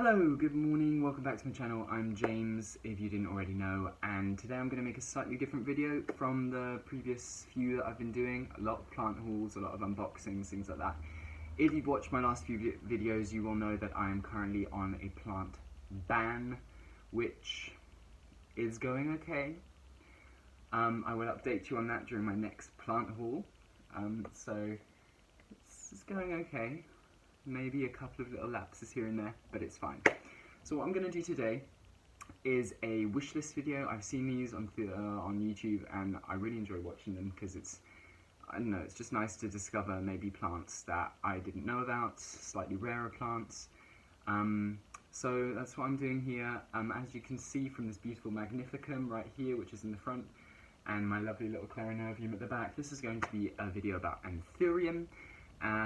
Hello, good morning, welcome back to my channel. I'm James, if you didn't already know, and today I'm going to make a slightly different video from the previous few that I've been doing. A lot of plant hauls, a lot of unboxings, things like that. If you've watched my last few videos, you will know that I am currently on a plant ban, which is going okay. I will update you on that during my next plant haul. So it's going okay. Maybe a couple of little lapses here and there, but it's fine. So what I'm going to do today is a wish list video. I've seen these on YouTube and I really enjoy watching them because I don't know, it's just nice to discover maybe plants that I didn't know about, slightly rarer plants. So that's what I'm doing here. As you can see from this beautiful Magnificum right here, which is in the front, and my lovely little Clarinervium at the back, this is going to be a video about Anthurium.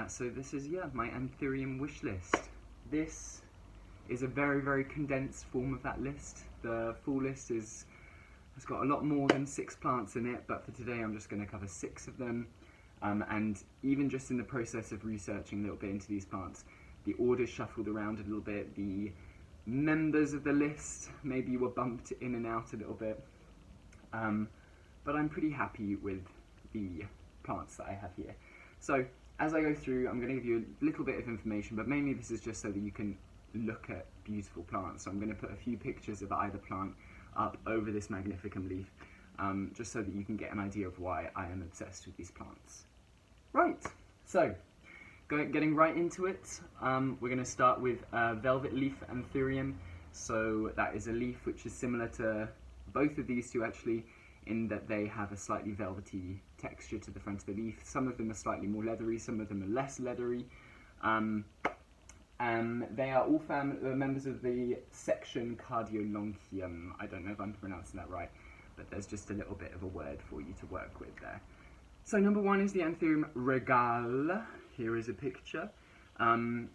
So this is, my Anthurium wish list. This is a very, very condensed form of that list. The full list has got a lot more than 6 plants in it, but for today I'm just going to cover 6 of them. And even just in the process of researching a little bit into these plants, the orders shuffled around a little bit, the members of the list maybe were bumped in and out a little bit. But I'm pretty happy with the plants that I have here. So as I go through, I'm going to give you a little bit of information, but mainly this is just so that you can look at beautiful plants. So I'm going to put a few pictures of either plant up over this Magnificum leaf, just so that you can get an idea of why I am obsessed with these plants. Right, so getting right into it, we're going to start with Velvet Leaf Anthurium. So that is a leaf which is similar to both of these two actually, in that they have a slightly velvety texture to the front of the leaf. Some of them are slightly more leathery, some of them are less leathery. They are all members of the section Cardiolonchium. I don't know if I'm pronouncing that right, but there's just a little bit of a word for you to work with there. So number 1 is the Anthurium Regale. Here is a picture. I'm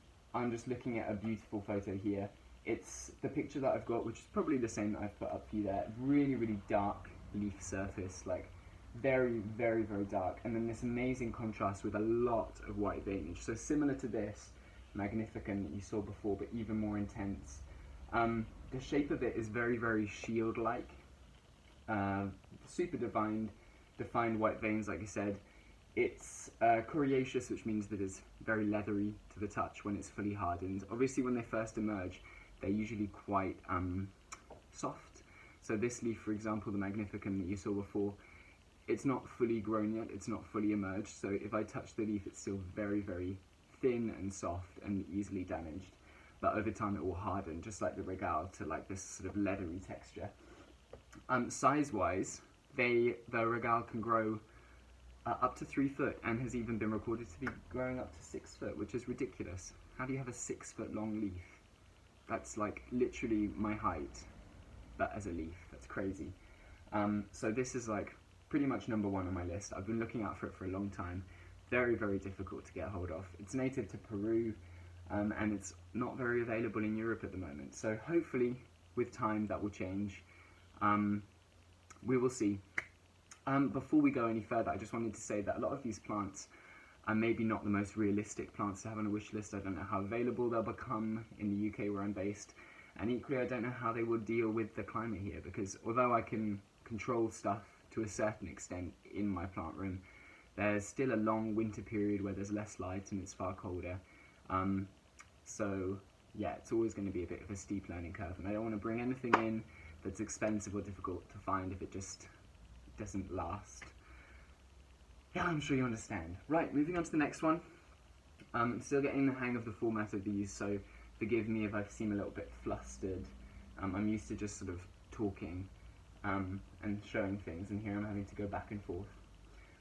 just looking at a beautiful photo here. It's the picture that I've got, which is probably the same that I've put up for you there. Really, really dark leaf surface, like very, very, very dark, and then this amazing contrast with a lot of white veinage. So similar to this Magnificum that you saw before, but even more intense. The shape of it is very, very shield-like, super defined white veins, like I said. It's coriaceous, which means that it's very leathery to the touch when it's fully hardened. Obviously, when they first emerge, they're usually quite soft. So this leaf, for example, the Magnificum that you saw before, it's not fully grown yet, it's not fully emerged, so if I touch the leaf, it's still very, very thin and soft and easily damaged. But over time it will harden, just like the Regale, to like this sort of leathery texture. Size-wise, the Regale can grow up to 3 foot and has even been recorded to be growing up to 6 foot, which is ridiculous. How do you have a 6 foot long leaf? That's like literally my height, but as a leaf. That's crazy. So this is like pretty much number 1 on my list. I've been looking out for it for a long time. Very, very difficult to get hold of. It's native to Peru, and it's not very available in Europe at the moment. So hopefully, with time, that will change. We will see. Before we go any further, I just wanted to say that a lot of these plants are maybe not the most realistic plants to have on a wish list. I don't know how available they'll become in the UK where I'm based. And equally, I don't know how they will deal with the climate here, because although I can control stuff to a certain extent in my plant room, there's still a long winter period where there's less light and it's far colder. So yeah, it's always going to be a bit of a steep learning curve, and I don't want to bring anything in that's expensive or difficult to find if it just doesn't last. Yeah, I'm sure you understand. Right, moving on to the next one. I'm still getting the hang of the format of these, so forgive me if I seem a little bit flustered. I'm used to just sort of talking and showing things, and here I'm having to go back and forth.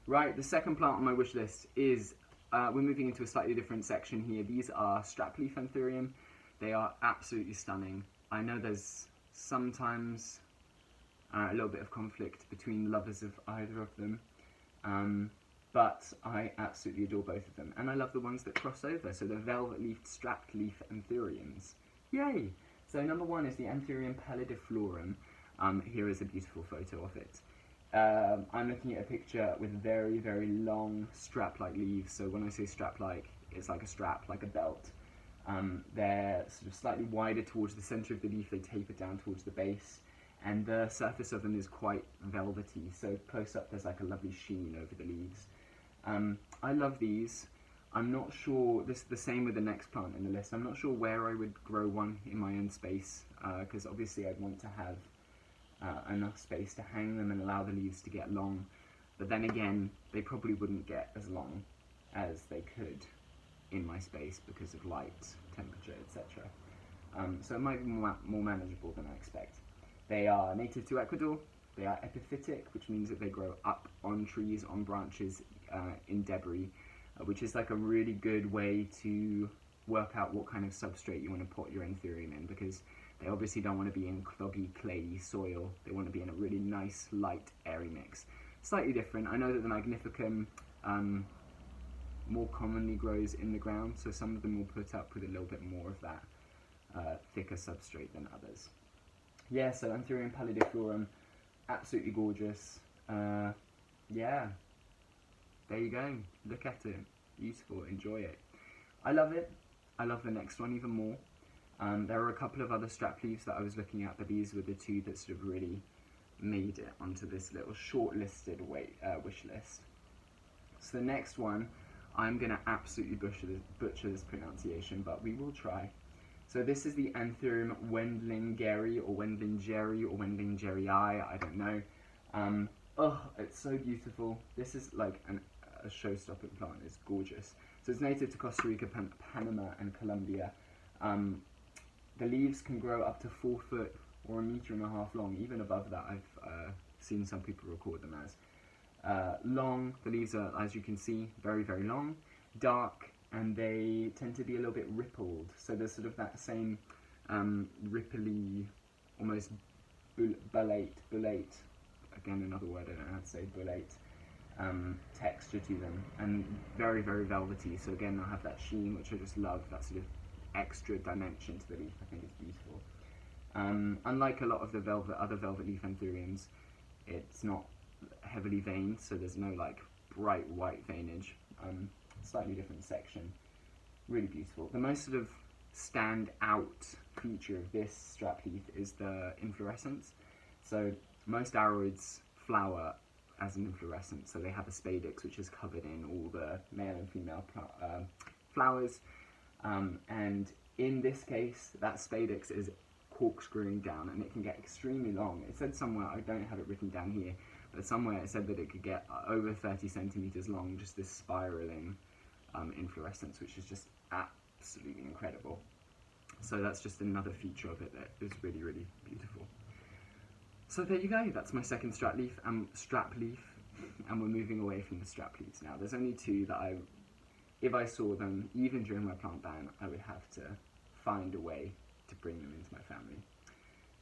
Right, the second plant on my wish list is, we're moving into a slightly different section here. These are strapleaf Anthurium. They are absolutely stunning. I know there's sometimes a little bit of conflict between lovers of either of them, but I absolutely adore both of them, and I love the ones that cross over, so the velvet-leafed strapped leaf Anthuriums. Yay! So number 1 is the Anthurium Pallidiflorum. Here is a beautiful photo of it. I'm looking at a picture with very, very long strap-like leaves, so when I say strap-like, it's like a strap, like a belt. They're sort of slightly wider towards the center of the leaf, they taper down towards the base, and the surface of them is quite velvety, so close up there's like a lovely sheen over the leaves. I love these. I'm not sure, this is the same with the next plant in the list, I'm not sure where I would grow one in my own space, because obviously I'd want to have enough space to hang them and allow the leaves to get long, but then again, they probably wouldn't get as long as they could in my space because of light, temperature, etc. So it might be more manageable than I expect. They are native to Ecuador, they are epiphytic, which means that they grow up on trees, on branches, in debris, which is like a really good way to work out what kind of substrate you want to put your Anthurium in, because they obviously don't want to be in cloggy, clayey soil, they want to be in a really nice, light, airy mix. Slightly different. I know that the Magnificum more commonly grows in the ground, so some of them will put up with a little bit more of that thicker substrate than others. Yeah, so Anthurium Pallidiflorum, absolutely gorgeous. Yeah, there you go, look at it, beautiful, enjoy it. I love it. I love the next one even more. There were a couple of other strap leaves that I was looking at, but these were the two that sort of really made it onto this little shortlisted wish list. So the next one, I'm going to absolutely butcher this pronunciation, but we will try. So this is the Anthurium Wendlingeri, or Wendlingeri, or Wendlingeri I don't know. Oh, it's so beautiful. This is like a show-stopping plant, it's gorgeous. So it's native to Costa Rica, Panama, and Colombia. The leaves can grow up to 4 foot or 1.5 meters long. Even above that, I've seen some people record them as. Long, the leaves are, as you can see, very, very long, dark, and they tend to be a little bit rippled. So there's sort of that same ripply, almost bullate, again another word I don't know how to say, bullate, texture to them, and very, very velvety. So again, they'll have that sheen, which I just love, that sort of extra dimension to the leaf. I think it's beautiful. Unlike a lot of the other velvet leaf Anthuriums, it's not heavily veined, so there's no like bright white veinage. Slightly different section, really beautiful. The most sort of stand out feature of this strap leaf is the inflorescence. So most aroids flower as an inflorescence, so they have a spadix which is covered in all the male and female flowers, and in this case that spadix is corkscrewing down, and it can get extremely long. It said somewhere, I don't have it written down here, but somewhere it said that it could get over 30 centimeters long, just this spiraling inflorescence, which is just absolutely incredible. So that's just another feature of it that is really, really beautiful. So there you go, that's my second strap leaf, and we're moving away from the strap leaves now. There's only two that if I saw them, even during my plant ban, I would have to find a way to bring them into my family.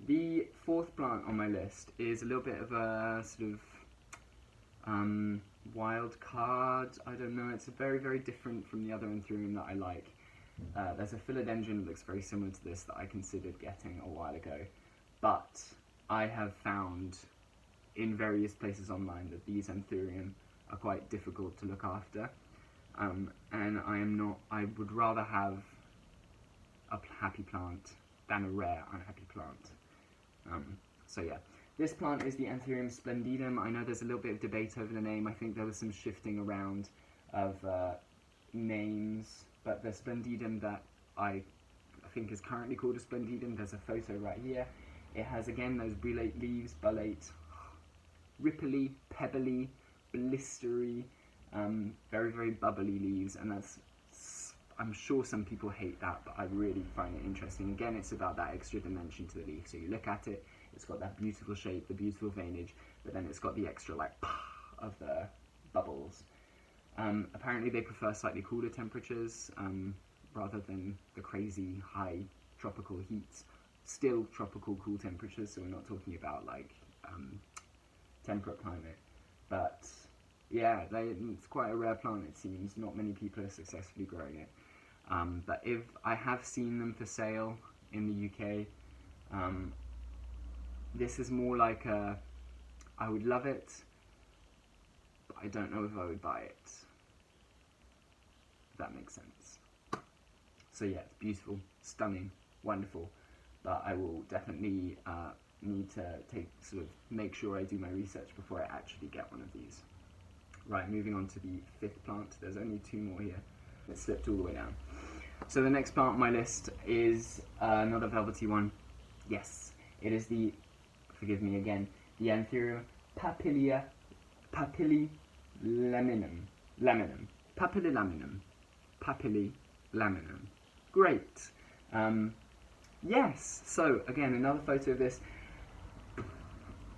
The fourth plant on my list is a little bit of a sort of wild card. I don't know, it's very, very different from the other Anthurium that I like. There's a philodendron that looks very similar to this that I considered getting a while ago, but I have found in various places online that these Anthurium are quite difficult to look after, and I would rather have a happy plant than a rare unhappy plant. So yeah, this plant is the Anthurium Splendidum. I know there's a little bit of debate over the name. I think there was some shifting around of names, but the Splendidum that I think is currently called a Splendidum, there's a photo right here. It has again those bullate leaves, ripply, pebbly, blistery, very, very bubbly leaves, and I'm sure some people hate that, but I really find it interesting. Again, it's about that extra dimension to the leaf. So you look at it, it's got that beautiful shape, the beautiful veinage, but then it's got the extra like of the bubbles. Apparently they prefer slightly cooler temperatures rather than the crazy high tropical heats. Still tropical cool temperatures, so we're not talking about like temperate climate, but yeah, it's quite a rare plant, it seems. Not many people are successfully growing it. But if I have seen them for sale in the UK, this is more like I would love it, but I don't know if I would buy it. If that makes sense. So yeah, it's beautiful, stunning, wonderful, but I will definitely need to make sure I do my research before I actually get one of these. Right, moving on to the 5th plant. There's only 2 more here. It slipped all the way down. So the next plant on my list is another velvety one. Yes, it is the, forgive me again, the Anthurium Papillilaminum. Papillilaminum. Great. Yes, so again, another photo of this.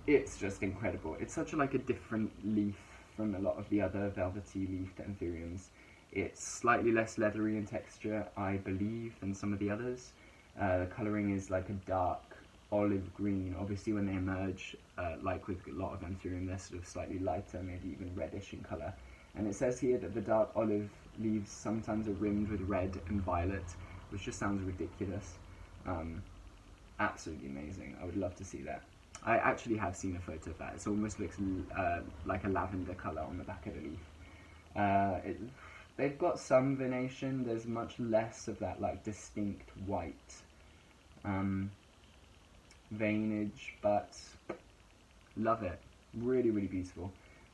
It's just incredible. It's such a different leaf from a lot of the other velvety leafed Anthuriums. It's slightly less leathery in texture, I believe, than some of the others. The colouring is like a dark olive green. Obviously when they emerge, like with a lot of Anthurium, they're sort of slightly lighter, maybe even reddish in colour. And it says here that the dark olive leaves sometimes are rimmed with red and violet, which just sounds ridiculous. Absolutely amazing. I would love to see that. I actually have seen a photo of that. It almost looks like a lavender colour on the back of the leaf. They've got some venation. There's much less of that distinct white veinage, but love it. Really, really beautiful.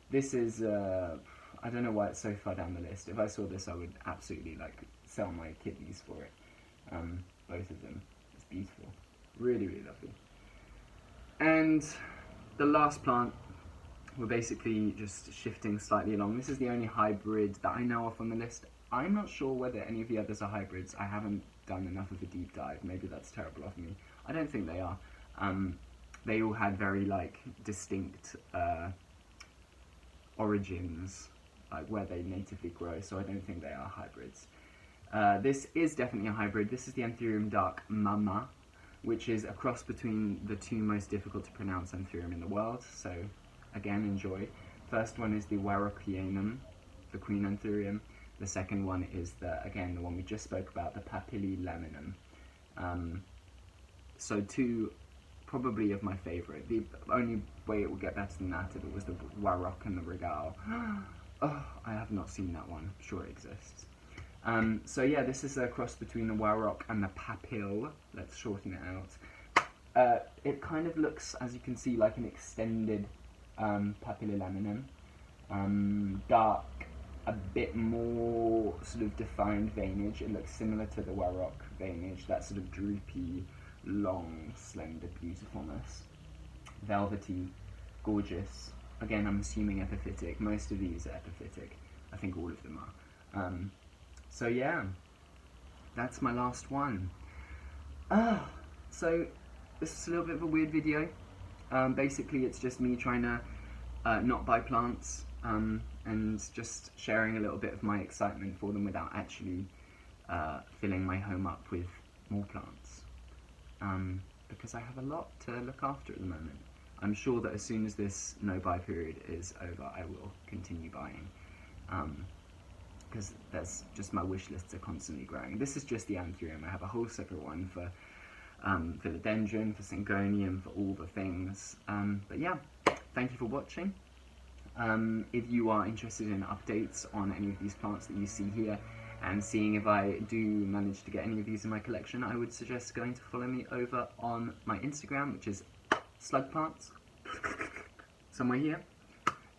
This is, I don't know why it's so far down the list. If I saw this, I would absolutely sell my kidneys for it. Both of them. It's beautiful. Really, really lovely. And the last plant, we're basically just shifting slightly along. This is the only hybrid that I know of on the list. I'm not sure whether any of the others are hybrids. I haven't done enough of a deep dive. Maybe that's terrible of me. I don't think they are. They all had very distinct origins, where they natively grow, so I don't think they are hybrids. This is definitely a hybrid. This is the Anthurium Dark Mama, which is a cross between the 2 most difficult to pronounce Anthurium in the world, so again, enjoy. First one is the Warockianum, the Queen Anthurium. The second one is the one we just spoke about, the Papillilaminum. So 2 probably of my favourite. The only way it would get better than that if it was the Warrock and the Regale. Oh, I have not seen that one. I'm sure it exists. So yeah, this is a cross between the Warrock and the Papill. Let's shorten it out. It kind of looks, as you can see, like an extended Papillilaminum. Dark, a bit more sort of defined veinage. It looks similar to the Warrock veinage, that sort of droopy, long, slender beautifulness. Velvety, gorgeous. Again, I'm assuming epiphytic. Most of these are epiphytic. I think all of them are. So yeah, that's my last one. So this is a little bit of a weird video. Basically it's just me trying to not buy plants and just sharing a little bit of my excitement for them without actually filling my home up with more plants. Because I have a lot to look after at the moment. I'm sure that as soon as this no-buy period is over, I will continue buying. Because that's just, my wish lists are constantly growing. This is just the Anthurium. I have a whole separate one for Philodendron, for Syngonium, for all the things. But yeah, thank you for watching. If you are interested in updates on any of these plants that you see here, and seeing if I do manage to get any of these in my collection, I would suggest going to follow me over on my Instagram, which is slugplants, somewhere here.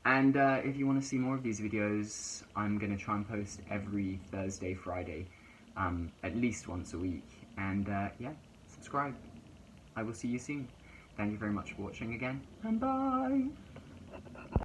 And if you want to see more of these videos, I'm going to try and post every Thursday, Friday, at least once a week. And yeah, subscribe. I will see you soon. Thank you very much for watching again, and bye!